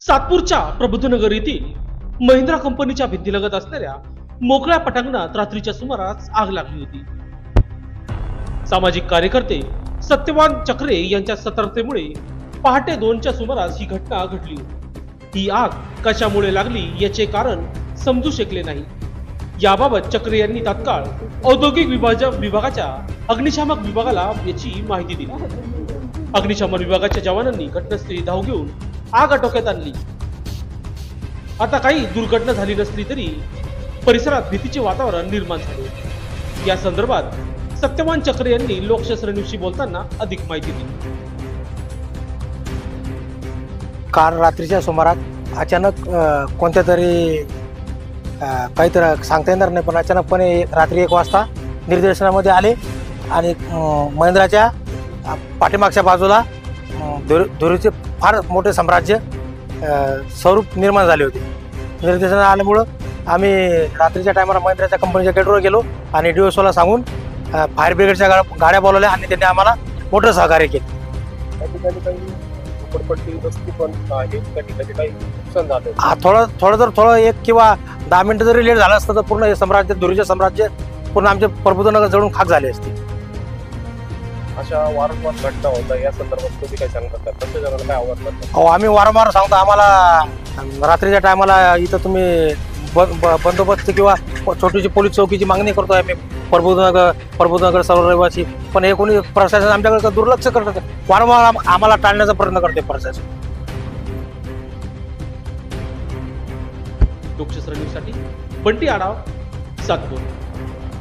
सातपूरच्या प्रबुद्धनगर येथील महिंद्रा कंपनीच्या भिंतीलगत असणाऱ्या मोकळ्या पटांगणात रात्रीच्या सुमारास आग लागली होती। सामाजिक कार्यकर्ते सत्यवान चक्रे यांच्या सतर्कतेमुळे पहाटे 2च्या सुमारास ही घटना घडली होती। ही आग कशामुळे लागली याचे कारण समजू शकले नाही। याबाबत चक्रे यांनी तात्काळ औद्योगिक विभागाच्या अग्निशामक विभागाला याची माहिती दिली। अग्निशमन विभागाच्या जवानांनी घटनास्थळी धाव घेऊन आग आटोक्यात आणली। आता काही दुर्घटना झाली नसली तरी परिसरात भीतीचे वातावरण निर्माण झाले। या संदर्भात सत्यवान चक्रे यांनी लोकशास्त्र न्यूजशी बोलताना अधिक माहिती दिली। काल रात्रीच्या सुमारात अचानक कोणत्या तरी काहीतरी सांगता येणार नाही, पण अचानकपणे रात्री 1 वाजता निर्देशनामध्ये आले आणि महिंद्राच्या पाठीमागच्या बाजूला धुरीचे फार मोठे साम्राज्य स्वरूप निर्माण झाले होते। निर्देशन आल्यामुळं आम्ही रात्रीच्या टायमाला महिंद्राच्या कंपनीच्या गेटवर गेलो आणि DOSला सांगून फायर ब्रिगेडच्या गाड्या बोलवल्या आणि त्यांनी आम्हाला मोठं सहकार्य केलं। थोडं 1 किंवा 10 मिनिटं जरी लेट झालं असतं तर पूर्ण हे साम्राज्य, धुरीचे साम्राज्य पूर्ण आमचे प्रबुद्धनगर जळून खाक झाले असते। अशा वारंवार घटना होतात, या संदर्भात तुम्ही काय सांगता? प्रत्येकाला काय आव्हान करता? हो, आम्ही वारंवार सांगतो, आम्हाला रात्रीच्या टायमाला इथं तुम्ही बंदोबस्त किंवा छोटीशी पोलीस चौकीची मागणी करतोय आम्ही प्रबुद्धनगर सर्व रहिवासी, पण हे कोणी प्रशासन आमच्याकडे दुर्लक्ष करतात। वारंवार आम्हाला टाळण्याचा प्रयत्न करते प्रशासन। लोकशास्त्र न्यूजसाठी बंटी आढाव, सातपूर।